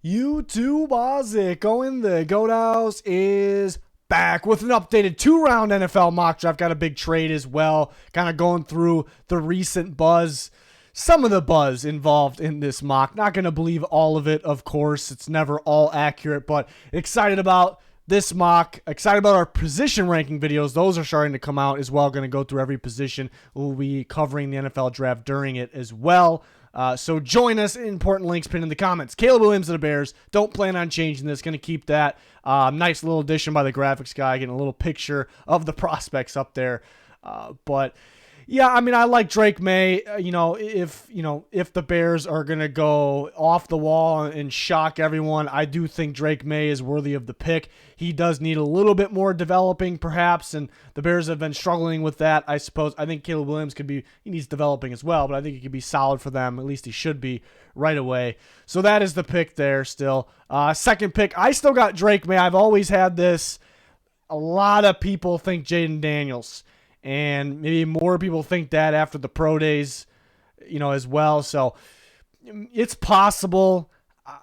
YouTube Ozic going the Goat House is back with an updated 2-round NFL mock draft. Got a big trade as well. Kind of going through the recent buzz. Some of the buzz involved in this mock. Not going to believe all of it, of course. It's never all accurate, but excited about this mock. Excited about our position ranking videos. Those are starting to come out as well. Going to go through every position. We'll be covering the NFL draft during it as well. So join us. Important links pinned in the comments. Caleb Williams of the Bears. Don't plan on changing this. Going to keep that. Nice little addition by the graphics guy. Getting a little picture of the prospects up there. But yeah, I mean, I like Drake May. If the Bears are gonna go off the wall and shock everyone, I do think Drake May is worthy of the pick. He does need a little bit more developing, perhaps, and the Bears have been struggling with that, I suppose. I think Caleb Williams he needs developing as well, but I think he could be solid for them. At least he should be right away. So that is the pick there still. Second pick, I still got Drake May. I've always had this. A lot of people think Jaden Daniels. And maybe more people think that after the pro days, as well. So it's possible.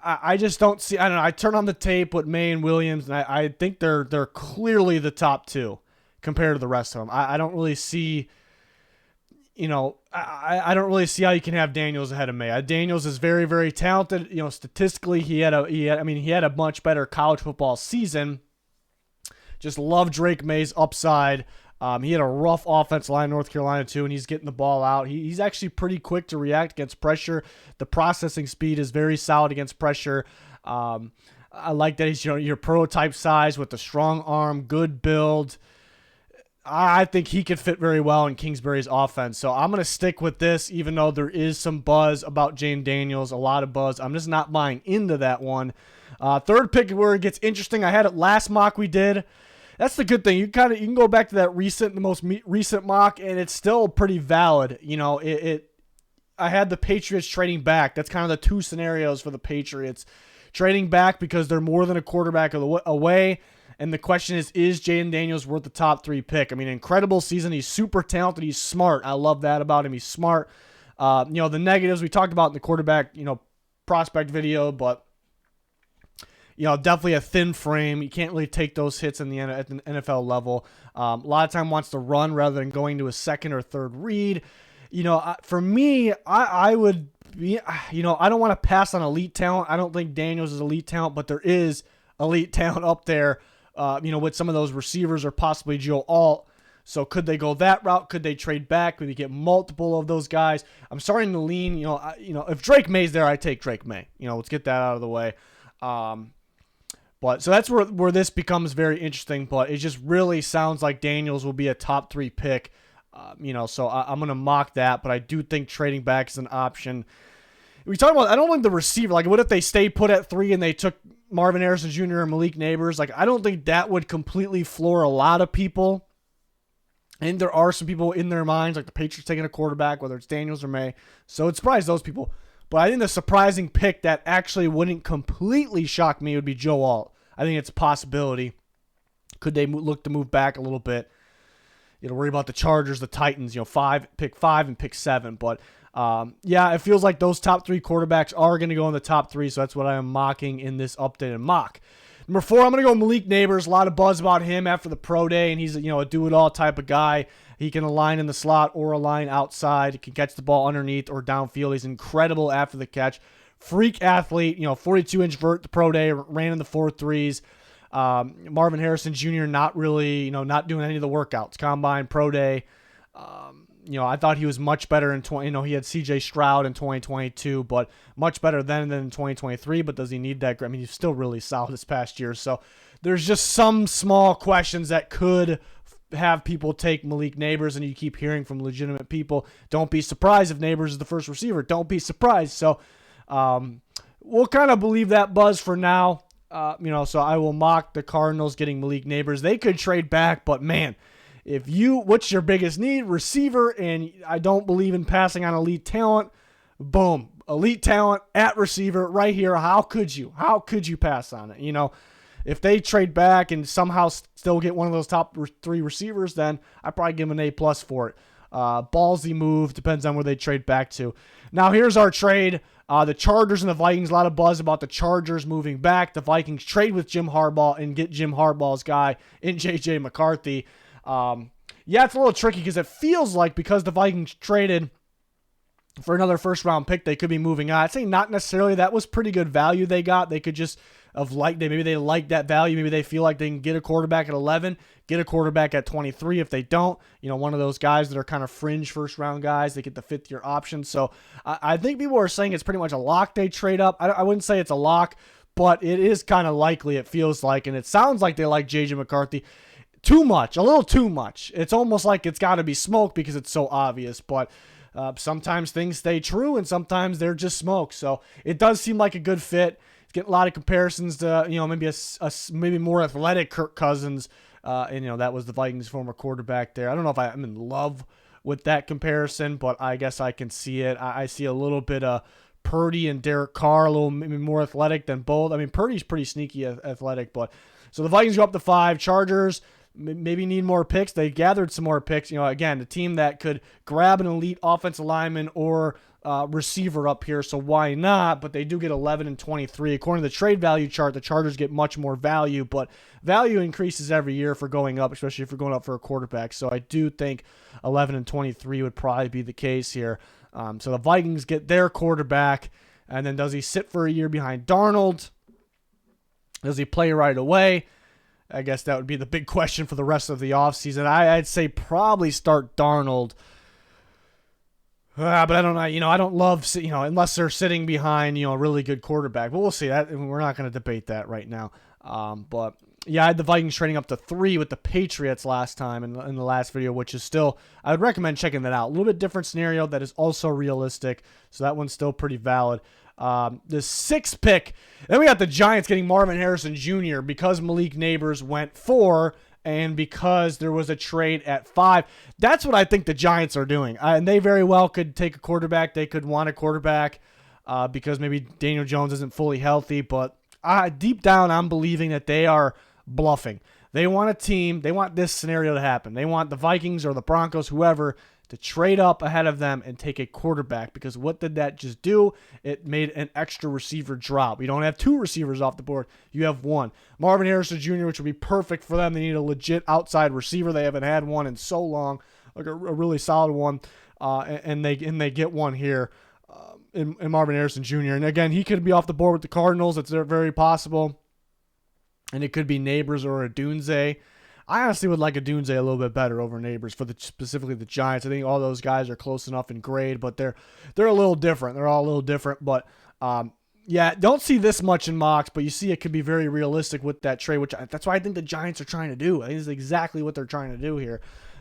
I just don't see. I don't know. I turn on the tape with May and Williams, and I think they're clearly the top two compared to the rest of them. I don't really see. I don't really see how you can have Daniels ahead of May. Daniels is very, very talented. Statistically, he had a much better college football season. Just love Drake May's upside. He had a rough offensive line in North Carolina, too, and he's getting the ball out. He's actually pretty quick to react against pressure. The processing speed is very solid against pressure. I like that he's your prototype size with a strong arm, good build. I think he could fit very well in Kingsbury's offense. So I'm going to stick with this, even though there is some buzz about Jaden Daniels, a lot of buzz. I'm just not buying into that one. Third pick where it gets interesting. I had it last mock we did. That's the good thing. You can go back to the most recent mock, and it's still pretty valid. I had the Patriots trading back. That's kind of the two scenarios for the Patriots. Trading back because they're more than a quarterback away, and the question is Jaden Daniels worth the top 3 pick? I mean, incredible season. He's super talented. He's smart. I love that about him. He's smart. The negatives we talked about in the quarterback, prospect video, but definitely a thin frame. You can't really take those hits at the NFL level. A lot of time wants to run rather than going to a second or third read. For me, I would be, I don't want to pass on elite talent. I don't think Daniels is elite talent, but there is elite talent up there, with some of those receivers or possibly Joe Alt. So could they go that route? Could they trade back? Could they get multiple of those guys? I'm starting to lean, if Drake May's there, I take Drake May. Let's get that out of the way. But so that's where this becomes very interesting. But it just really sounds like Daniels will be a top 3 pick. So I'm going to mock that. But I do think trading back is an option. We talk about, I don't think the receiver, like what if they stayed put at 3 and they took Marvin Harrison Jr. and Malik Neighbors? Like I don't think that would completely floor a lot of people. And there are some people in their minds, like the Patriots taking a quarterback, whether it's Daniels or May. So it surprised those people. But I think the surprising pick that actually wouldn't completely shock me would be Joe Alt. I think it's a possibility. Could they look to move back a little bit? Worry about the Chargers, the Titans, pick 5 and pick 7. But, it feels like those top 3 quarterbacks are going to go in the top 3, so that's what I am mocking in this updated mock. Number 4, I'm going to go Malik Neighbors. A lot of buzz about him after the pro day, and he's a do-it-all type of guy. He can align in the slot or align outside. He can catch the ball underneath or downfield. He's incredible after the catch. Freak athlete, 42-inch vert the pro day, ran in the 4.3s. Marvin Harrison Jr. not really, not doing any of the workouts. Combine, pro day. I thought he was much better in he had CJ Stroud in 2022, but much better then than in 2023. But does he need that? I mean, he's still really solid this past year. So there's just some small questions that could have people take Malik Neighbors, and you keep hearing from legitimate people, don't be surprised if Neighbors is the first receiver. Don't be surprised. So we'll kind of believe that buzz for now. So I will mock the Cardinals getting Malik Neighbors. They could trade back, but man, what's your biggest need? Receiver, and I don't believe in passing on elite talent. Boom. Elite talent at receiver right here. How could you pass on it? If they trade back and somehow still get one of those top 3 receivers, then I'd probably give them an A+ for it. Ballsy move. Depends on where they trade back to. Now, here's our trade. The Chargers and the Vikings, a lot of buzz about the Chargers moving back. The Vikings trade with Jim Harbaugh and get Jim Harbaugh's guy in J.J. McCarthy. Yeah, it's a little tricky because it feels like because the Vikings traded for another first-round pick, they could be moving on. I'd say not necessarily. That was pretty good value they got. They could just maybe they like that value. Maybe they feel like they can get a quarterback at 11, get a quarterback at 23. If they don't, one of those guys that are kind of fringe first-round guys, they get the fifth-year option. So I think people are saying it's pretty much a lock they trade up. I wouldn't say it's a lock, but it is kind of likely, it feels like, and it sounds like they like J.J. McCarthy. Too much, a little too much. It's almost like it's got to be smoke because it's so obvious, but sometimes things stay true and sometimes they're just smoke. So it does seem like a good fit. It's getting a lot of comparisons to, maybe maybe more athletic Kirk Cousins. And that was the Vikings' former quarterback there. I don't know if I'm in love with that comparison, but I guess I can see it. I see a little bit of Purdy and Derek Carr, a little maybe more athletic than both. I mean, Purdy's pretty sneaky athletic, but so the Vikings go up to 5. Chargers maybe need more picks. They gathered some more picks. Again, the team that could grab an elite offensive lineman or receiver up here, so why not? But they do get 11 and 23. According to the trade value chart, the Chargers get much more value, but value increases every year for going up, especially if you're going up for a quarterback. So I do think 11 and 23 would probably be the case here. So the Vikings get their quarterback, and then does he sit for a year behind Darnold? Does he play right away? I guess that would be the big question for the rest of the offseason. I'd say probably start Darnold. But I don't know. I don't love, unless they're sitting behind, a really good quarterback. But we'll see. That we're not going to debate that right now. But yeah, I had the Vikings trading up to 3 with the Patriots last time in the last video, which is still, I would recommend checking that out. A little bit different scenario that is also realistic. So that one's still pretty valid. The 6th pick, then we got the Giants getting Marvin Harrison Jr. because Malik Neighbors went 4 and because there was a trade at 5. That's what I think the Giants are doing. And they very well could take a quarterback. They could want a quarterback because maybe Daniel Jones isn't fully healthy. But deep down, I'm believing that they are bluffing. They want a team. They want this scenario to happen. They want the Vikings or the Broncos, whoever, to trade up ahead of them and take a quarterback, because what did that just do? It made an extra receiver drop. You don't have 2 receivers off the board. You have 1. Marvin Harrison Jr., which would be perfect for them. They need a legit outside receiver. They haven't had one in so long, like a really solid one, and they get one here in Marvin Harrison Jr. And again, he could be off the board with the Cardinals. It's very possible. And it could be Neighbors or Odunze. I honestly would like Odunze a little bit better over Neighbors for specifically the Giants. I think all those guys are close enough in grade, but they're a little different. They're all a little different, but yeah, don't see this much in mocks, but you see it could be very realistic with that trade, that's why I think the Giants are trying to do. I think this is exactly what they're trying to do here.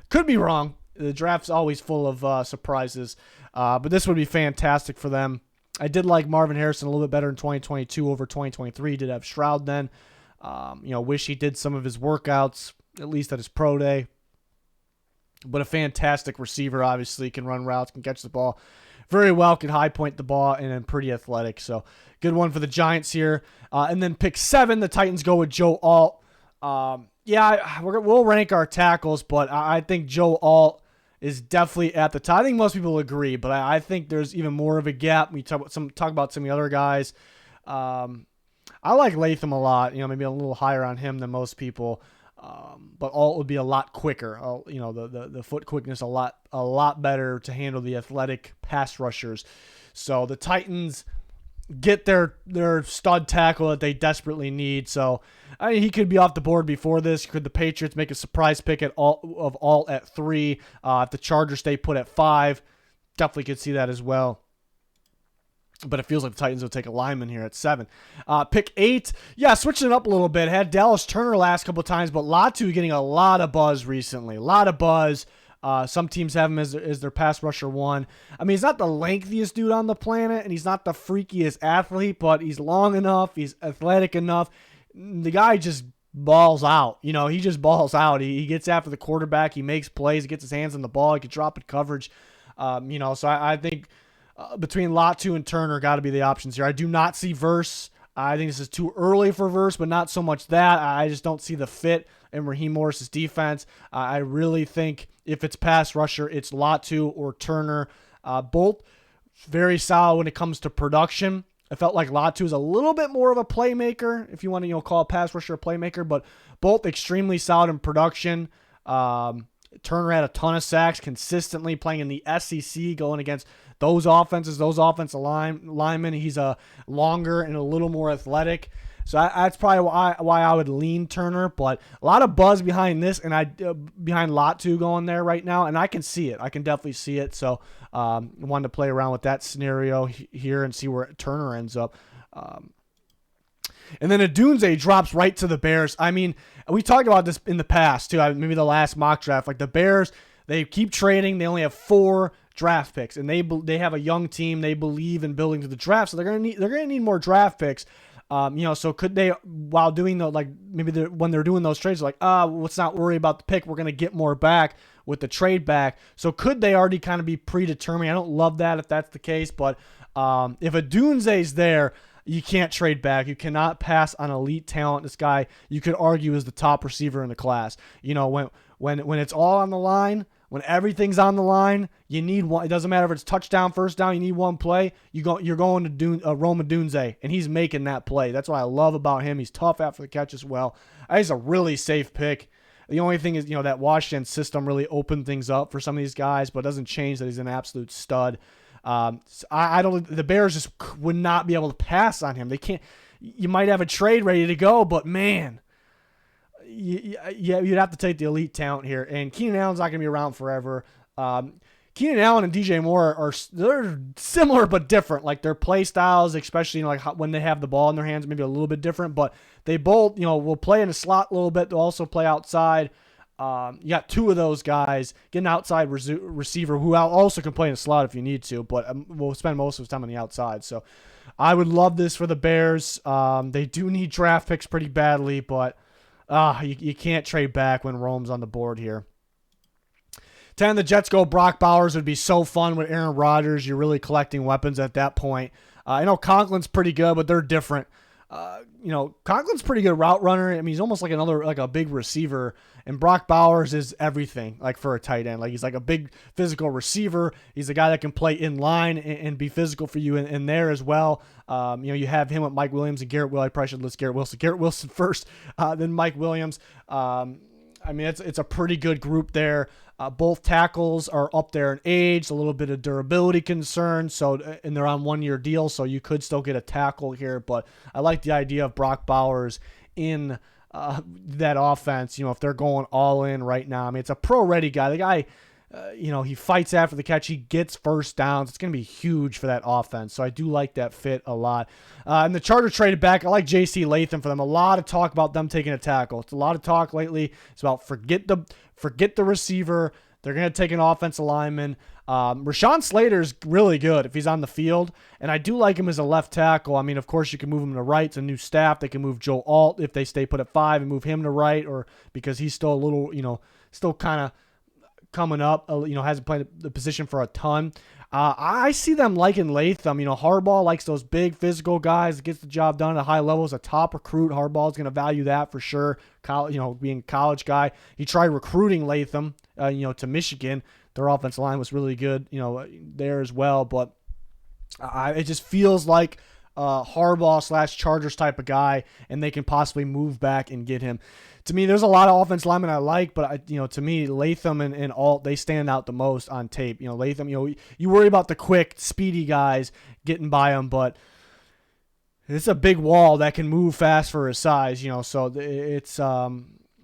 Could be wrong. The draft's always full of surprises, but this would be fantastic for them. I did like Marvin Harrison a little bit better in 2022 over 2023. Did have Stroud then. Wish he did some of his workouts, at least at his pro day. But a fantastic receiver, obviously, can run routes, can catch the ball very well, can high point the ball, and then pretty athletic. So good one for the Giants here. And then pick 7, the Titans go with Joe Alt. We'll rank our tackles, but I think Joe Alt is definitely at the top. I think most people agree, but I think there's even more of a gap. We talk about some of the other guys. I like Latham a lot, maybe a little higher on him than most people. But Alt would be a lot quicker. The foot quickness a lot better to handle the athletic pass rushers. So the Titans get their stud tackle that they desperately need. So he could be off the board before this. Could the Patriots make a surprise pick of Alt at 3? If the Chargers stay put at 5, definitely could see that as well. But it feels like the Titans will take a lineman here at 7. Pick 8, switching it up a little bit. Had Dallas Turner last couple of times, but Latu getting a lot of buzz recently. A lot of buzz. Some teams have him as their pass rusher 1. I mean, he's not the lengthiest dude on the planet, and he's not the freakiest athlete, but he's long enough. He's athletic enough. The guy just balls out. He just balls out. He gets after the quarterback. He makes plays. He gets his hands on the ball. He can drop in coverage. So I think between Latu and Turner got to be the options here. I do not see Verse. I think this is too early for Verse, but not so much that. I just don't see the fit in Raheem Morris's defense. I really think if it's pass rusher, it's Latu or Turner. Both very solid when it comes to production. I felt like Latu is a little bit more of a playmaker, if you want to call a pass rusher a playmaker, but both extremely solid in production. Turner had a ton of sacks, consistently playing in the SEC, going against those offenses, those offensive linemen. He's a longer and a little more athletic. So that's probably why I would lean Turner, but a lot of buzz behind this, and behind Latu going there right now, and I can see it. I can definitely see it. So I wanted to play around with that scenario here and see where Turner ends up. And then Odunze drops right to the Bears. I mean, we talked about this in the past too. Maybe the last mock draft, like the Bears, they keep trading. They only have 4 draft picks, and they have a young team. They believe in building to the draft, so they're gonna need more draft picks. So could they, while doing when they're doing those trades, like, let's not worry about the pick. We're going to get more back with the trade back. So could they already kind of be predetermined? I don't love that if that's the case, but if Odunze's there, you can't trade back. You cannot pass on elite talent. This guy, you could argue, is the top receiver in the class. When it's all on the line, when everything's on the line, you need one. It doesn't matter if it's touchdown, first down. You need one play. You're going to Rome Odunze, and he's making that play. That's what I love about him. He's tough after the catch as well. He's a really safe pick. The only thing is, that Washington system really opened things up for some of these guys, but it doesn't change that he's an absolute stud. I don't. The Bears just would not be able to pass on him. They can't. You might have a trade ready to go, but man. You'd have to take the elite talent here, and Keenan Allen's not going to be around forever. Keenan Allen and DJ Moore they're similar but different. Like their play styles, especially when they have the ball in their hands, maybe a little bit different. But they both, will play in the slot a little bit. They'll also play outside. You got 2 of those guys, get an outside receiver who also can play in the slot if you need to, but we'll spend most of his time on the outside. So I would love this for the Bears. They do need draft picks pretty badly, but. You can't trade back when Rome's on the board here. 10, the Jets go Brock Bowers. Would be so fun with Aaron Rodgers. You're really collecting weapons at that point. I know Conklin's pretty good, but they're different. Conklin's pretty good route runner. I mean, he's almost like a big receiver. And Brock Bowers is everything, like for a tight end. Like he's like a big physical receiver. He's a guy that can play in line and be physical for you in there as well. You have him with Mike Williams and Garrett Wilson. I probably should list Garrett Wilson. Garrett Wilson first, then Mike Williams. It's a pretty good group there. Both tackles are up there in age, a little bit of durability concern. And they're on 1-year deals, so you could still get a tackle here. But I like the idea of Brock Bowers in that offense. If they're going all in right now, I mean, it's a pro-ready guy. The guy, he fights after the catch. He gets first downs. It's going to be huge for that offense. So I do like that fit a lot. And the Chargers traded back. I like J.C. Latham for them. A lot of talk about them taking a tackle. It's a lot of talk lately. It's about forget the receiver. They're going to take an offensive lineman. Rashawn Slater's really good if he's on the field, and I do like him as a left tackle. I mean, of course, you can move him to right. It's a new staff. They can move Joe Alt if they stay put at 5 and move him to right, or because he's still a little, still kind of coming up, hasn't played the position for a ton. I see them liking Latham. Harbaugh likes those big physical guys that gets the job done at a high level. As a top recruit, Harbaugh's going to value that for sure. Being a college guy, he tried recruiting Latham, to Michigan. Their offensive line was really good, there as well. But it just feels like Harbaugh / Chargers type of guy, and they can possibly move back and get him. To me, there's a lot of offensive linemen I like, but to me, Latham and Alt, they stand out the most on tape. Latham, you worry about the quick, speedy guys getting by him, but it's a big wall that can move fast for his size. So it's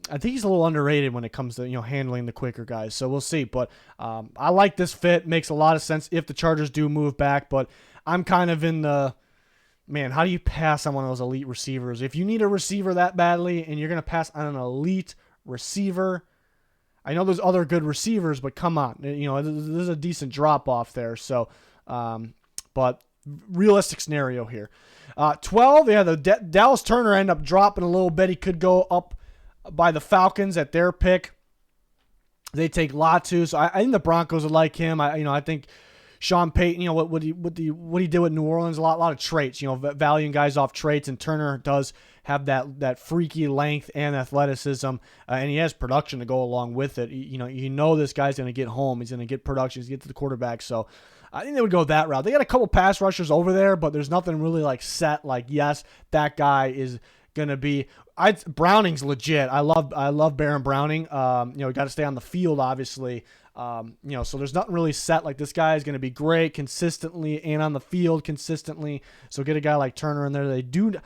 I think he's a little underrated when it comes to handling the quicker guys. So we'll see, but I like this fit. Makes a lot of sense if the Chargers do move back, but I'm kind of in the. Man, how do you pass on one of those elite receivers? If you need a receiver that badly and you're going to pass on an elite receiver, I know there's other good receivers, but come on. There's a decent drop-off there. So, but realistic scenario here. 12, the Dallas Turner ended up dropping a little bit. He could go up by the Falcons at their pick. They take Latu, so I think the Broncos would like him. I think Sean Payton, what he did with New Orleans, a lot of traits, valuing guys off traits, and Turner does have that freaky length and athleticism, and he has production to go along with it. This guy's going to get home. He's going to get production. He's going to get to the quarterback. So I think they would go that route. They got a couple pass rushers over there, but there's nothing really like set. Like, yes, that guy is gonna be. Browning's legit. I love Baron Browning. You know, got to stay on the field, obviously. You know, so there's nothing really set. Like, this guy is gonna be great consistently and on the field consistently. So get a guy like Turner in there. They do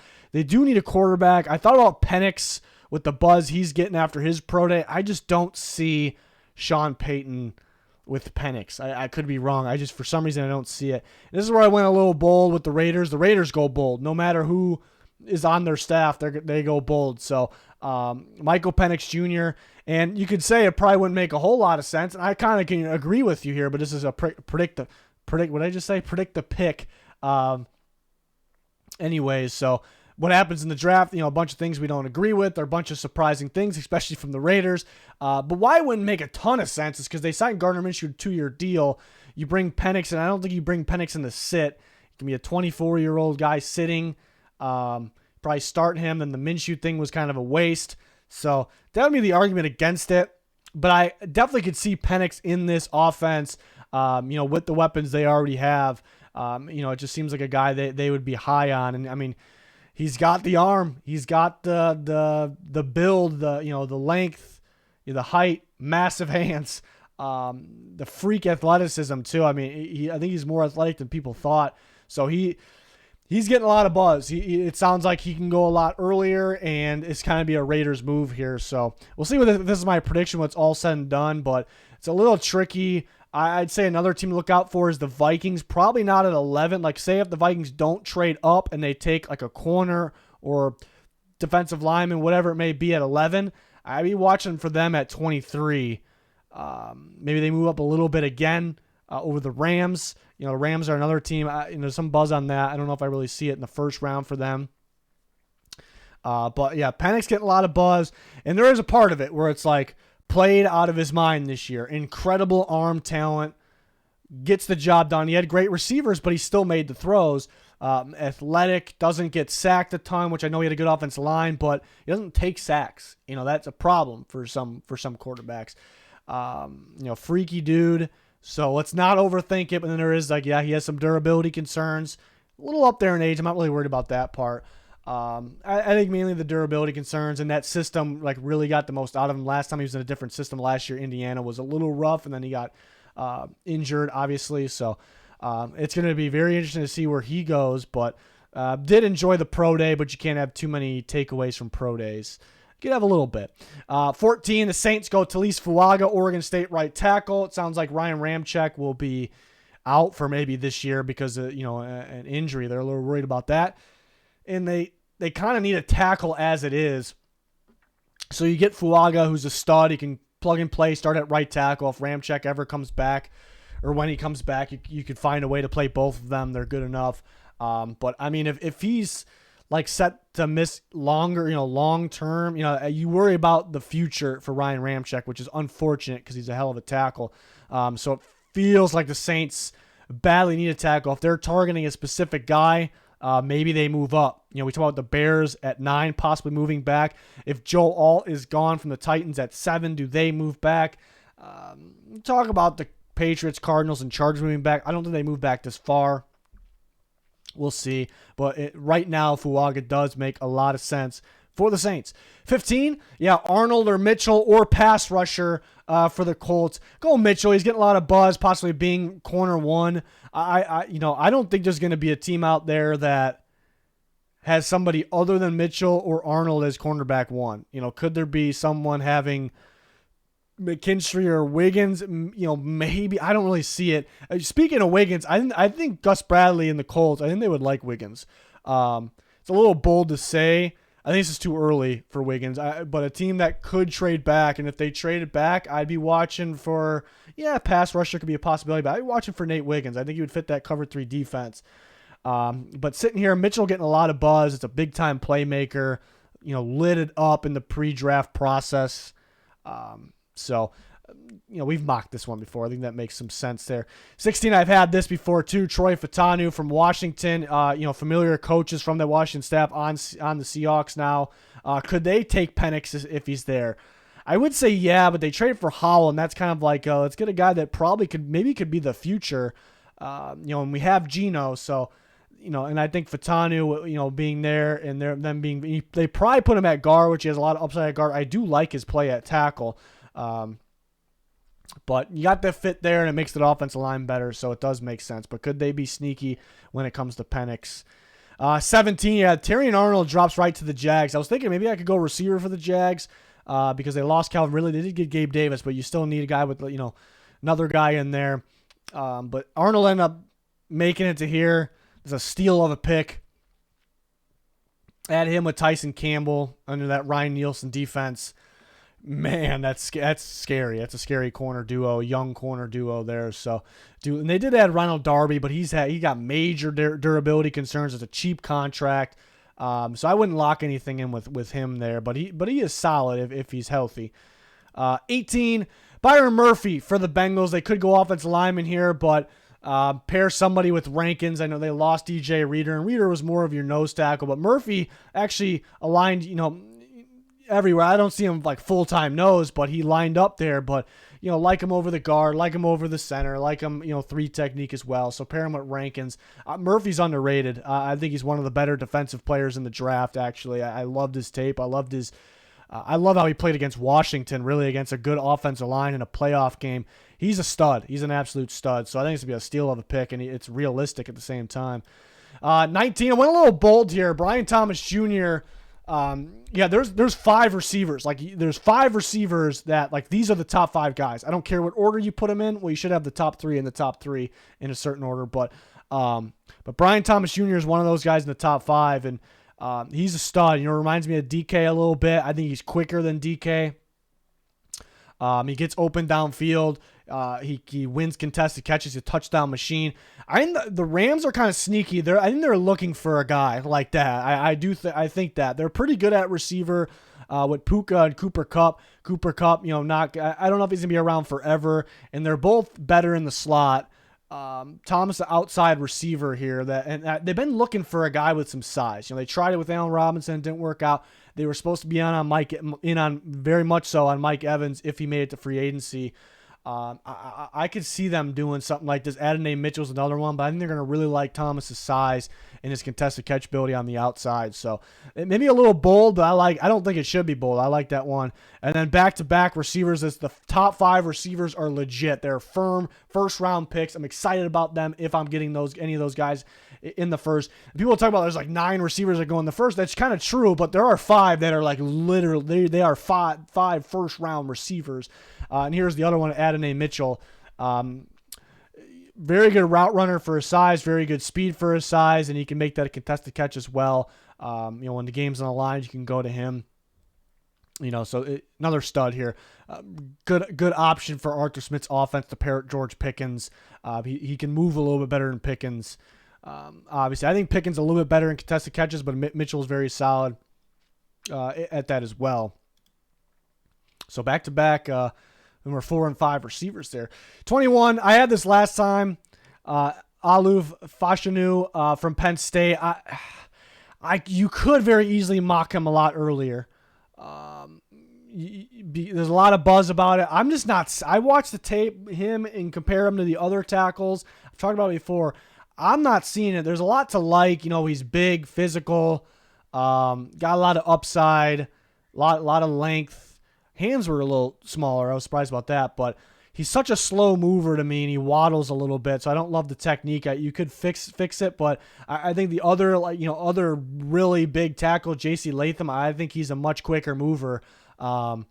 need a quarterback. I thought about Penix with the buzz he's getting after his pro day. I just don't see Sean Payton with Penix. I could be wrong. For some reason, I don't see it. And this is where I went a little bold with the Raiders. The Raiders go bold. No matter who is on their staff, they go bold. So Michael Penix Jr., and you could say it probably wouldn't make a whole lot of sense, and I kind of can agree with you here, but this is a predict what did I just say? Predict the pick. Anyways, so what happens in the draft, you know, a bunch of things we don't agree with, or a bunch of surprising things, especially from the Raiders. But why it wouldn't make a ton of sense is because they signed Gardner Minshew to a 2-year deal. You bring Penix, and I don't think you bring Penix in to sit. It can be a 24-year-old guy sitting. Probably start him, and the Minshew thing was kind of a waste. So that would be the argument against it. But I definitely could see Penix in this offense, you know, with the weapons they already have. You know, it just seems like a guy they would be high on. And I mean, he's got the arm, he's got the build, the length, the height, massive hands, the freak athleticism too. I mean, I think he's more athletic than people thought. So he's getting a lot of buzz. It sounds like he can go a lot earlier, and it's kind of be a Raiders move here. So we'll see what this is my prediction when it's all said and done, but it's a little tricky. I'd say another team to look out for is the Vikings. Probably not at 11. Like, say if the Vikings don't trade up and they take like a corner or defensive lineman, whatever it may be, at 11, I'd be watching for them at 23. Maybe they move up a little bit again over the Rams. You know, the Rams are another team. There's some buzz on that. I don't know if I really see it in the first round for them. But yeah, Penix getting a lot of buzz. And there is a part of it where it's like, played out of his mind this year. Incredible arm talent. Gets the job done. He had great receivers, but he still made the throws. Athletic, doesn't get sacked a ton, which I know he had a good offensive line, but he doesn't take sacks. You know, that's a problem for some quarterbacks. You know, freaky dude. So let's not overthink it. But then there is like, yeah, he has some durability concerns. A little up there in age. I'm not really worried about that part. I think mainly the durability concerns, and that system like really got the most out of him. Last time he was in a different system last year, Indiana was a little rough, and then he got injured, obviously. So it's going to be very interesting to see where he goes. But did enjoy the pro day, but you can't have too many takeaways from pro days. You can have a little bit. 14, the Saints go Talise Fuaga, Oregon State right tackle. It sounds like Ryan Ramczyk will be out for maybe this year because of, an injury. They're a little worried about that. And they kind of need a tackle as it is. So you get Fuaga, who's a stud. He can plug and play, start at right tackle. If Ramczyk ever comes back, or when he comes back, you could find a way to play both of them. They're good enough. But, I mean, if he's like set to miss longer, long term, you worry about the future for Ryan Ramczyk, which is unfortunate because he's a hell of a tackle. So it feels like the Saints badly need a tackle. If they're targeting a specific guy, maybe they move up. We talk about the Bears at 9, possibly moving back. If Joe Alt is gone from the Titans at 7, do they move back? Talk about the Patriots, Cardinals, and Chargers moving back. I don't think they move back this far. We'll see. But right now, Fuaga does make a lot of sense for the Saints. 15, Arnold or Mitchell or pass rusher for the Colts. Go Mitchell. He's getting a lot of buzz, possibly being corner one. I don't think there's going to be a team out there that has somebody other than Mitchell or Arnold as cornerback one. Could there be someone having McKinstry or Wiggins? Maybe. I don't really see it. Speaking of Wiggins, I think Gus Bradley and the Colts, I think they would like Wiggins. It's a little bold to say. I think this is too early for Wiggins, but a team that could trade back, and if they traded back, I'd be watching for, pass rusher could be a possibility, but I'd be watching for Nate Wiggins. I think he would fit that cover 3 defense. But sitting here, Mitchell getting a lot of buzz. It's a big-time playmaker, lit it up in the pre-draft process. So we've mocked this one before. I think that makes some sense there. 16, I've had this before too. Troy Fautanu from Washington. Familiar coaches from the Washington staff on the Seahawks now. Could they take Penix if he's there? I would say yeah, but they traded for Howell, and that's kind of like let's get a guy that probably could be the future. And we have Geno, so and I think Fatanu, being there and them being, they probably put him at guard, which he has a lot of upside at guard. I do like his play at tackle, but you got that fit there, and it makes the offensive line better, so it does make sense. But could they be sneaky when it comes to Penix? 17, yeah, Terrion Arnold drops right to the Jags. I was thinking maybe I could go receiver for the Jags because they lost Calvin Ridley. They did get Gabe Davis, but you still need a guy with, another guy in there. But Arnold ended up making it to here. It's a steal of a pick. Add him with Tyson Campbell under that Ryan Nielsen defense. Man, that's scary. That's a scary corner duo, young corner duo there. So, and they did add Ronald Darby, but he got major durability concerns. It's a cheap contract, so I wouldn't lock anything in with him there. But he is solid if he's healthy. 18, Byron Murphy for the Bengals. They could go offensive lineman here, but pair somebody with Rankins. I know they lost DJ Reader, and Reader was more of your nose tackle, but Murphy actually aligned, everywhere. I don't see him like full-time nose, but he lined up there. But, like him over the guard, like him over the center, like him, 3 technique as well. So pair him with Rankins. Murphy's underrated. I think he's one of the better defensive players in the draft, actually. I loved his tape. I loved I love how he played against Washington, really against a good offensive line in a playoff game. He's a stud. He's an absolute stud. So I think it's going to be a steal of a pick, and it's realistic at the same time. 19, I went a little bold here. Brian Thomas Jr., there's 5 receivers. Like, there's 5 receivers that, like, these are the top 5 guys. I don't care what order you put them in. Well, you should have the top 3 in the top 3 in a certain order. But Brian Thomas Jr. is one of those guys in the top 5, and he's a stud. Reminds me of DK a little bit. I think he's quicker than DK. He gets open downfield. He wins contested catches. He's a touchdown machine. I think the Rams are kind of sneaky. I think they're looking for a guy like that. I think that they're pretty good at receiver with Puka and Cooper Kupp. Cooper Kupp, I don't know if he's gonna be around forever, and they're both better in the slot. Thomas, the outside receiver here, they've been looking for a guy with some size. They tried it with Allen Robinson, it didn't work out. They were supposed to be very much so on Mike Evans if he made it to free agency. I could see them doing something like this. Adonai Mitchell's another one, but I think they're going to really like Thomas's size and his contested catch ability on the outside. So it may be a little bold, but I don't think it should be bold. I like that one. And then back-to-back receivers. The top 5 receivers are legit. They're firm first-round picks. I'm excited about them if I'm getting any of those guys in the first. People talk about there's like 9 receivers that go in the first. That's kind of true, but there are 5 that are like literally, they are five first-round receivers. And here's the other one, Adonai Mitchell. Very good route runner for his size, very good speed for his size, and he can make that a contested catch as well. When the game's on the line, you can go to him. Another stud here. Good option for Arthur Smith's offense to pair with George Pickens. He can move a little bit better than Pickens. Obviously, I think Pickens a little bit better in contested catches, but Mitchell is very solid at that as well. So back-to-back number 4 and 5 receivers there. 21, I had this last time. Aluv Fashanu from Penn State. You could very easily mock him a lot earlier. There's a lot of buzz about it. I'm just not. I watched the tape, him, and compare him to the other tackles. I've talked about it before. I'm not seeing it. There's a lot to like. He's big, physical, got a lot of upside, lot of length. Hands were a little smaller. I was surprised about that, but he's such a slow mover to me, and he waddles a little bit, so I don't love the technique. You could fix it, but I think the other other really big tackle, J.C. Latham, I think he's a much quicker mover. But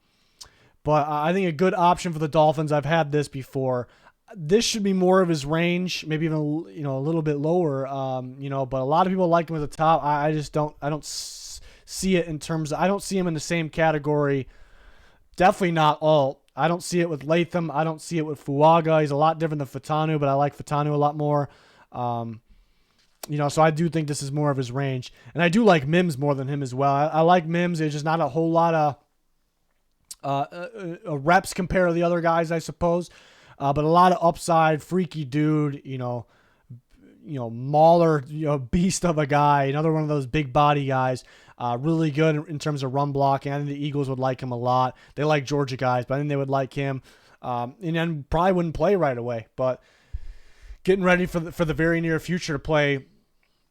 I think a good option for the Dolphins. I've had this before. This should be more of his range, maybe even a little bit lower. But a lot of people like him at the top. I just don't. I don't see it in terms of. I don't see him in the same category. Definitely not alt. I don't see it with Latham. I don't see it with Fuaga. He's a lot different than Fatanu, but I like Fatanu a lot more. So I do think this is more of his range. And I do like Mims more than him as well. I like Mims. There's just not a whole lot of reps compared to the other guys, I suppose. But a lot of upside, freaky dude, mauler, beast of a guy. Another one of those big body guys. Really good in terms of run blocking. I think the Eagles would like him a lot. They like Georgia guys, but I think they would like him. And then probably wouldn't play right away. But getting ready for the very near future to play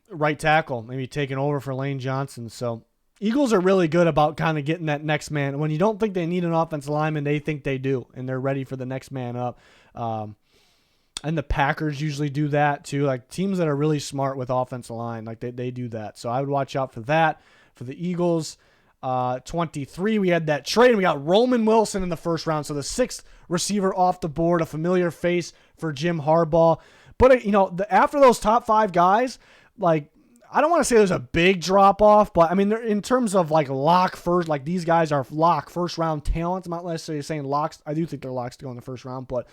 right tackle, maybe taking over for Lane Johnson. So Eagles are really good about kind of getting that next man. When you don't think they need an offensive lineman, they think they do, and they're ready for the next man up. And the Packers usually do that too. Like teams that are really smart with offensive line, like they do that. So I would watch out for that. For the Eagles, 23, we had that trade. We got Roman Wilson in the first round. So the 6th receiver off the board, a familiar face for Jim Harbaugh. But, after those top 5 guys, like, I don't want to say there's a big drop off, but I mean, in terms of like lock first, like these guys are lock first round talents. I'm not necessarily saying locks. I do think they're locks to go in the first round, but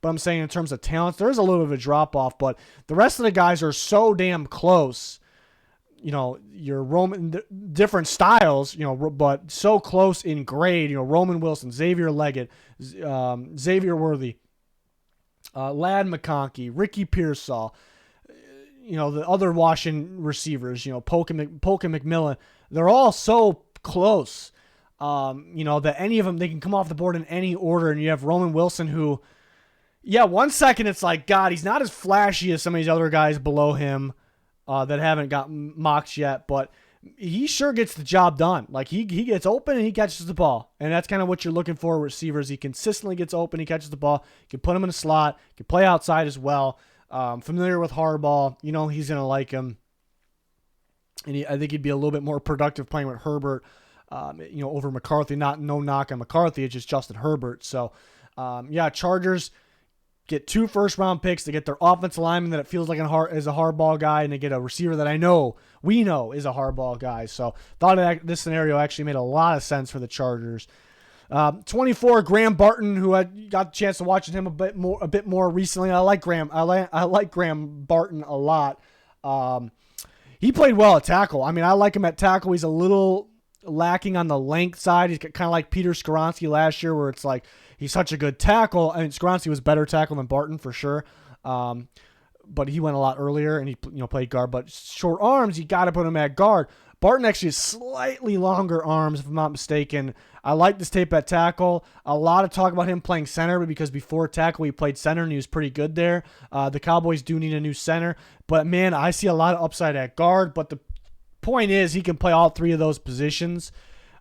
I'm saying in terms of talents, there is a little bit of a drop off, but the rest of the guys are so damn close. Your Roman, different styles, but so close in grade. Roman Wilson, Xavier Leggett, Xavier Worthy, Ladd McConkey, Ricky Pearsall. The other Washington receivers, Polk and McMillan, they're all so close, that any of them, they can come off the board in any order. And you have Roman Wilson who, 1 second it's like, God, he's not as flashy as some of these other guys below him that haven't gotten mocks yet, but he sure gets the job done. Like he gets open and he catches the ball. And that's kind of what you're looking for with receivers. He consistently gets open, he catches the ball, you can put him in a slot, you can play outside as well. Familiar with Harbaugh, he's going to like him. And I think he'd be a little bit more productive playing with Herbert, over McCarthy. No knock on McCarthy, it's just Justin Herbert. So, Chargers get 2 first-round picks. They get their offensive lineman that it feels like is a Harbaugh guy, and they get a receiver that we know is a Harbaugh guy. So, thought this scenario actually made a lot of sense for the Chargers. 24, Graham Barton, who I got the chance to watch him a bit more recently. I like Graham Barton a lot. He played well at tackle. I mean, I like him at tackle. He's a little lacking on the length side. He's kind of like Peter Skoronski last year, where it's like he's such a good tackle. I mean, Skoronski was better tackle than Barton for sure. But he went a lot earlier and he played guard. But short arms, you got to put him at guard. Barton actually has slightly longer arms, if I'm not mistaken. I like this tape at tackle. A lot of talk about him playing center, because before tackle he played center and he was pretty good there. The Cowboys do need a new center. But, man, I see a lot of upside at guard. But the point is he can play all 3 of those positions.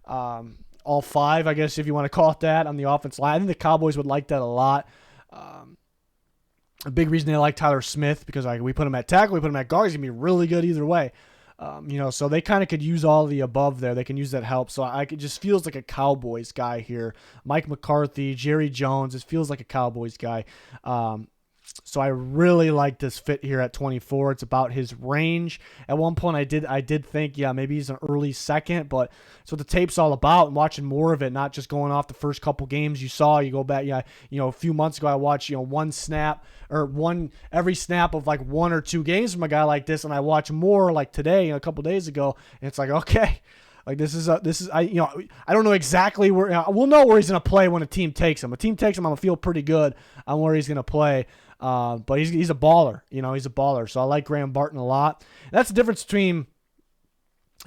All 5, I guess, if you want to call it that, on the offense line. I think the Cowboys would like that a lot. A big reason they like Tyler Smith, because we put him at tackle, we put him at guard, he's going to be really good either way. So they kind of could use all the above there. They can use that help. So it just feels like a Cowboys guy here. Mike McCarthy, Jerry Jones, it feels like a Cowboys guy. So I really like this fit here at 24. It's about his range. At one point, I did think, maybe he's an early second, but that's what the tape's all about, and watching more of it, not just going off the first couple games you saw. You go back, a few months ago, I watched, one snap or every snap of like 1 or 2 games from a guy like this, and I watch more like today, a couple days ago, and it's like, okay. Like I don't know exactly where. We'll know where he's gonna play when a team takes him. A team takes him, I'm gonna feel pretty good on where he's gonna play. But he's a baller. He's a baller. So I like Graham Barton a lot. And that's the difference between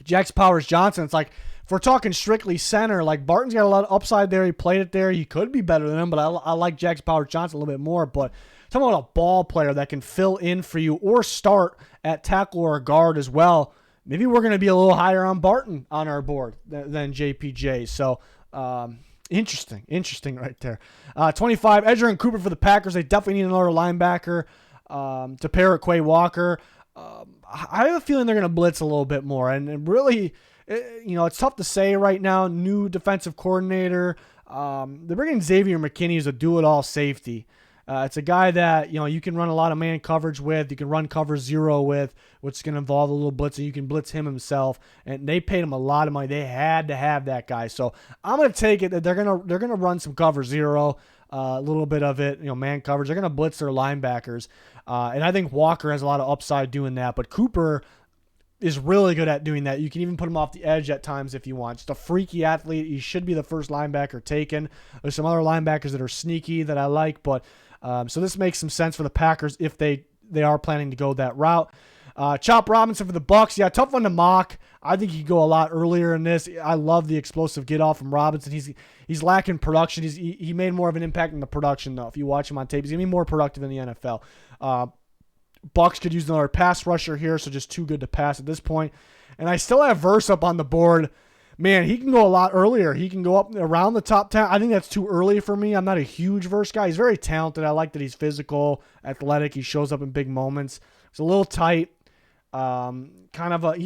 Jax Powers Johnson. It's like, if we're talking strictly center, like Barton's got a lot of upside there. He played it there. He could be better than him, but I like Jax Powers Johnson a little bit more. But talking about a ball player that can fill in for you or start at tackle or guard as well. Maybe we're going to be a little higher on Barton on our board than JPJ. So, interesting right there. 25, Edgerrin Cooper for the Packers. They definitely need another linebacker to pair with Quay Walker. I have a feeling they're going to blitz a little bit more. And really, it's tough to say right now. New defensive coordinator. They're bringing Xavier McKinney as a do-it-all safety. It's a guy that, you can run a lot of man coverage with. You can run cover 0 with, which is going to involve a little blitzing. You can blitz him himself, and they paid him a lot of money. They had to have that guy. So I'm going to take it that they're going to run some cover 0, a little bit of it, man coverage. They're going to blitz their linebackers, and I think Walker has a lot of upside doing that. But Cooper is really good at doing that. You can even put him off the edge at times if you want. Just a freaky athlete. He should be the first linebacker taken. There's some other linebackers that are sneaky that I like, but so this makes some sense for the Packers if they are planning to go that route. Chop Robinson for the Bucks. Yeah, tough one to mock. I think he could go a lot earlier in this. I love the explosive get off from Robinson. He's lacking production. He made more of an impact in the production though. If you watch him on tape, he's gonna be more productive in the NFL. Bucks could use another pass rusher here, so just too good to pass at this point. And I still have Verse up on the board. Man, he can go a lot earlier. He can go up around the top 10. I think that's too early for me. I'm not a huge Verse guy. He's very talented. I like that he's physical, athletic. He shows up in big moments. He's a little tight. He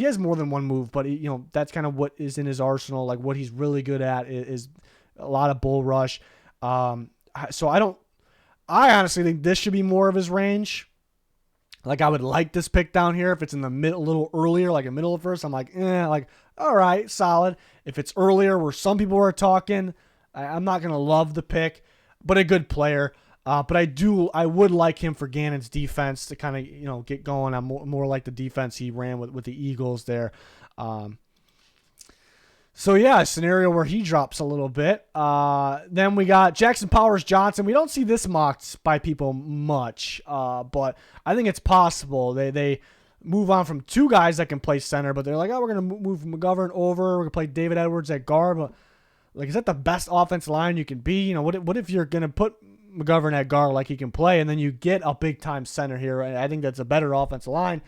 has more than one move, but that's kind of what is in his arsenal. Like what he's really good at is a lot of bull rush. So I honestly think this should be more of his range. Like I would like this pick down here if it's in the mid, a little earlier, like a middle of first. I'm like, all right, solid. If it's earlier, where some people are talking, I'm not gonna love the pick, but a good player. But I would like him for Gannon's defense to kind of get going. I'm more like the defense he ran with the Eagles there. So yeah, a scenario where he drops a little bit. Then we got Jackson Powers Johnson. We don't see this mocked by people much, but I think it's possible. They move on from two guys that can play center, but they're like, we're gonna move McGovern over. We're gonna play David Edwards at guard. But like, is that the best offensive line you can be? What if you're gonna put McGovern at guard like he can play, and then you get a big time center here? I think that's a better offensive line.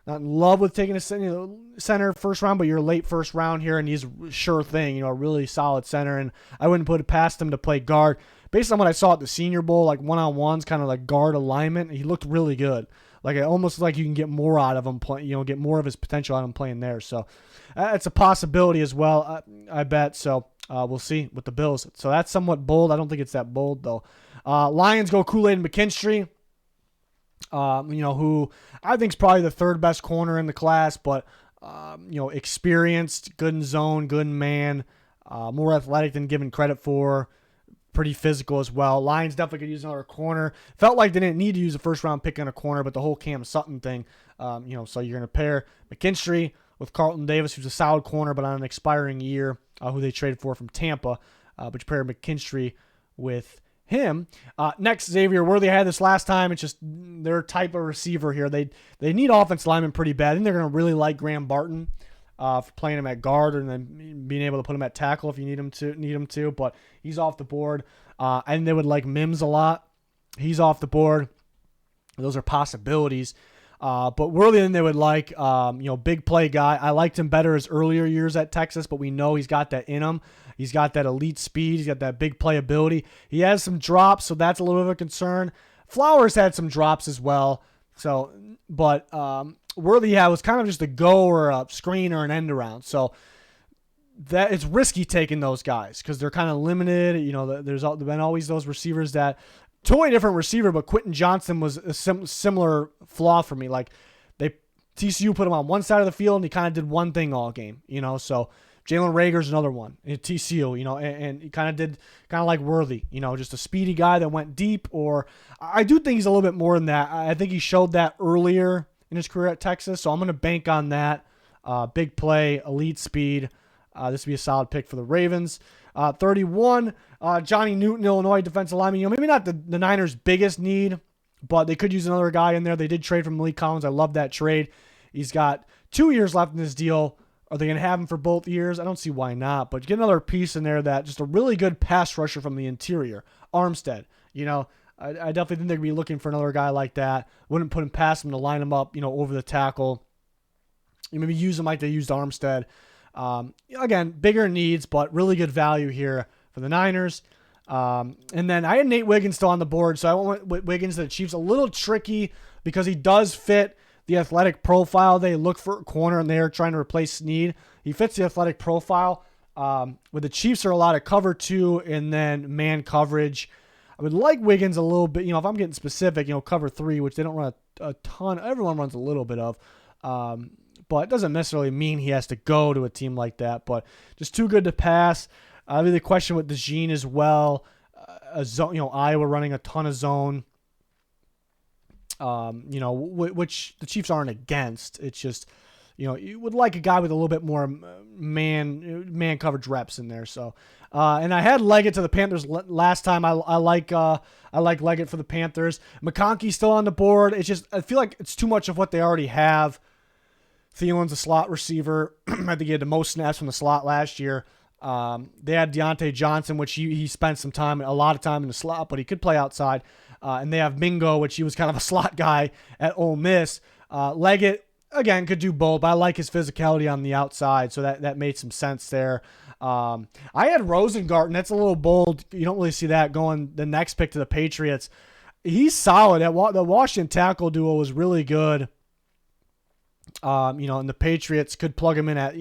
Not in love with taking a center first round, but you're late first round here, and he's a sure thing, a really solid center, and I wouldn't put it past him to play guard. Based on what I saw at the Senior Bowl, like one-on-ones, kind of like guard alignment, he looked really good. Like it almost like you can get more out of him, get more of his potential out of him playing there. So it's a possibility as well, I bet. So we'll see with the Bills. So that's somewhat bold. I don't think it's that bold though. Lions go Kool-Aid McKinstry. Who I think is probably the third best corner in the class, but, experienced, good in zone, good in man, more athletic than given credit for, pretty physical as well. Lions definitely could use another corner. Felt like they didn't need to use a first round pick on a corner, but the whole Cam Sutton thing, so you're going to pair McKinstry with Carlton Davis, who's a solid corner, but on an expiring year, who they traded for from Tampa, but you pair McKinstry with him. Next, Xavier Worthy. I had this last time. It's just their type of receiver here. They need offensive linemen pretty bad. I think they're going to really like Graham Barton for playing him at guard and then being able to put him at tackle if you need him to. But he's off the board. And they would like Mims a lot. He's off the board. Those are possibilities. But Worthy, they would like, big play guy. I liked him better his earlier years at Texas, but we know he's got that in him. He's got that elite speed. He's got that big playability. He has some drops, so that's a little bit of a concern. Flowers had some drops as well. So, but Worthy was kind of just a go or a screen or an end around. So that it's risky taking those guys because they're kind of limited. There's been always those receivers that totally different receiver, but Quentin Johnson was a similar flaw for me. Like TCU put him on one side of the field and he kind of did one thing all game. So. Jalen Rager's another one at TCU, and he kind of like Worthy, just a speedy guy that went deep. Or I do think he's a little bit more than that. I think he showed that earlier in his career at Texas, so I'm going to bank on that. Big play, elite speed. This would be a solid pick for the Ravens. 31, Johnny Newton, Illinois defensive lineman. Maybe not the Niners' biggest need, but they could use another guy in there. They did trade from Malik Collins. I love that trade. He's got 2 years left in this deal. Are they going to have him for both years? I don't see why not. But get another piece in there that just a really good pass rusher from the interior. Armstead. I definitely think they're going to be looking for another guy like that. Wouldn't put him past him to line him up, over the tackle. You maybe use him like they used Armstead. Again, bigger needs, but really good value here for the Niners. And then I had Nate Wiggins still on the board, so I went with Wiggins to the Chiefs. A little tricky because he does fit the athletic profile. They look for a corner and they're trying to replace Snead. He fits the athletic profile. With the Chiefs are a lot of cover 2 and then man coverage. I would like Wiggins a little bit, if I'm getting specific, cover 3, which they don't run a ton. Everyone runs a little bit of. But it doesn't necessarily mean he has to go to a team like that. But just too good to pass. I mean, the question with DeJean as well. Iowa running a ton of zone. Which the Chiefs aren't against. It's just, you would like a guy with a little bit more man coverage reps in there. So, and I had Leggett to the Panthers last time. I like Leggett for the Panthers. McConkey's still on the board. It's just, I feel like it's too much of what they already have. Thielen's a slot receiver. I think he had the most snaps from the slot last year. They had Deontay Johnson, which he spent a lot of time in the slot, but he could play outside. And they have Mingo, which he was kind of a slot guy at Ole Miss. Leggett, again, could do both, but I like his physicality on the outside, so that made some sense there. I had Rosengarten. That's a little bold. You don't really see that going the next pick to the Patriots. He's solid. The Washington tackle duo was really good. And the Patriots could plug him in at,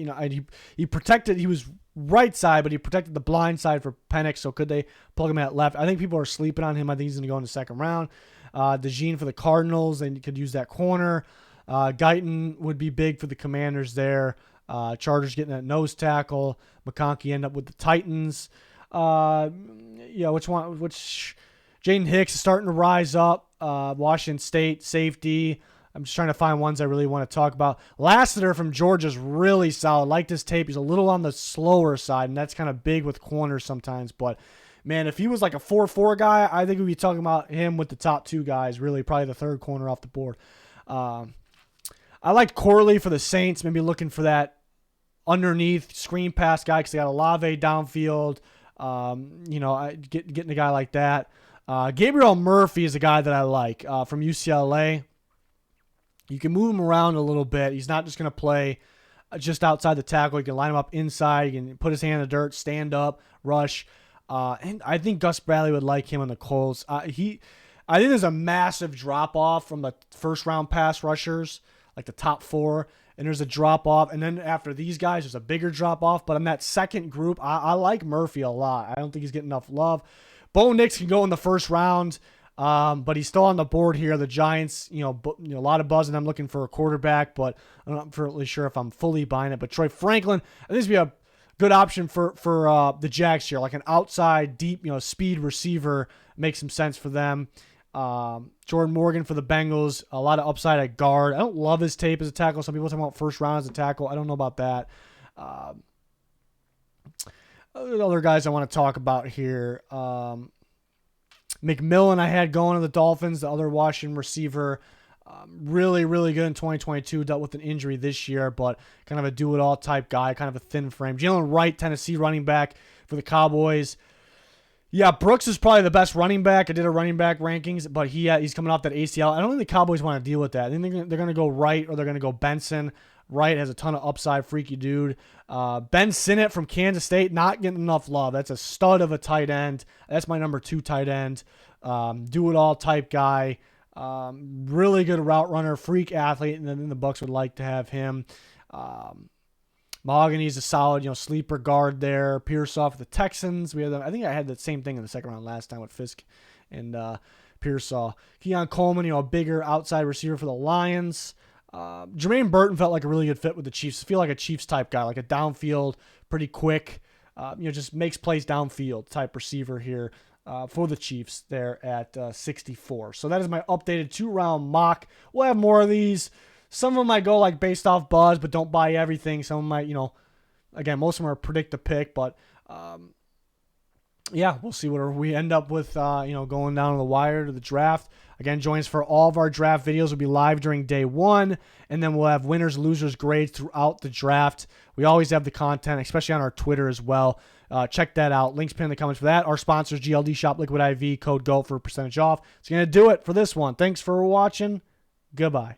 he protected, he was right side, but he protected the blind side for Penix, so could they plug him at left? I think people are sleeping on him. I think he's going to go in the second round. DeJean for the Cardinals, they could use that corner. Guyton would be big for the Commanders there. Chargers getting that nose tackle. McConkey end up with the Titans. Which Jaden Hicks is starting to rise up. Washington State safety. I'm just trying to find ones I really want to talk about. Lassiter from Georgia is really solid. Like his tape. He's a little on the slower side, and that's kind of big with corners sometimes. But, man, if he was like a 4-4 guy, I think we'd be talking about him with the top two guys, really, probably the third corner off the board. I liked Corley for the Saints, maybe looking for that underneath screen pass guy because they got Olave downfield, getting a guy like that. Gabriel Murphy is a guy that I like from UCLA. You can move him around a little bit. He's not just going to play just outside the tackle. You can line him up inside. You can put his hand in the dirt, stand up, rush. And I think Gus Bradley would like him on the Colts. I think there's a massive drop-off from the first-round pass rushers, like the top 4. And there's a drop-off. And then after these guys, there's a bigger drop-off. But in that second group, I like Murphy a lot. I don't think he's getting enough love. Bo Nix can go in the first round. But he's still on the board here. The Giants, a lot of buzz, and I'm looking for a quarterback, but I'm not really sure if I'm fully buying it. But Troy Franklin, I think this would be a good option for the Jags here, like an outside, deep, speed receiver makes some sense for them. Jordan Morgan for the Bengals, a lot of upside at guard. I don't love his tape as a tackle. Some people talk about first round as a tackle. I don't know about that. Other guys I want to talk about here. McMillan I had going to the Dolphins, the other Washington receiver. Really, really good in 2022. Dealt with an injury this year, but kind of a do-it-all type guy, kind of a thin frame. Jalen Wright, Tennessee running back for the Cowboys. Yeah, Brooks is probably the best running back. I did a running back rankings, but he's coming off that ACL. I don't think the Cowboys want to deal with that. I think they're going to go Wright or they're going to go Benson. Wright has a ton of upside, freaky dude. Ben Sinnott from Kansas State, not getting enough love. That's a stud of a tight end. That's my number 2 tight end. Do-it-all type guy. Really good route runner, freak athlete, and then the Bucs would like to have him. Mahogany's a solid, sleeper guard there. Pearsall for the Texans. I think I had the same thing in the second round last time with Fisk and Pearsall. Keon Coleman, a bigger outside receiver for the Lions. Jermaine Burton felt like a really good fit with the Chiefs. I feel like a Chiefs type guy, like a downfield, pretty quick, just makes plays downfield type receiver here for the Chiefs there at 64. So that is my updated 2-round mock. We'll have more of these. Some of them might go like based off buzz, but don't buy everything. Some of them might, again, most of them are predict the pick, but we'll see what we end up with, going down the wire to the draft. Again, join us for all of our draft videos. Will be live during day 1, and then we'll have winners, losers grades throughout the draft. We always have the content, especially on our Twitter as well. Check that out. Links pinned in the comments for that. Our sponsors, GLD Shop, Liquid IV, code GOAT for percentage off. It's going to do it for this one. Thanks for watching. Goodbye.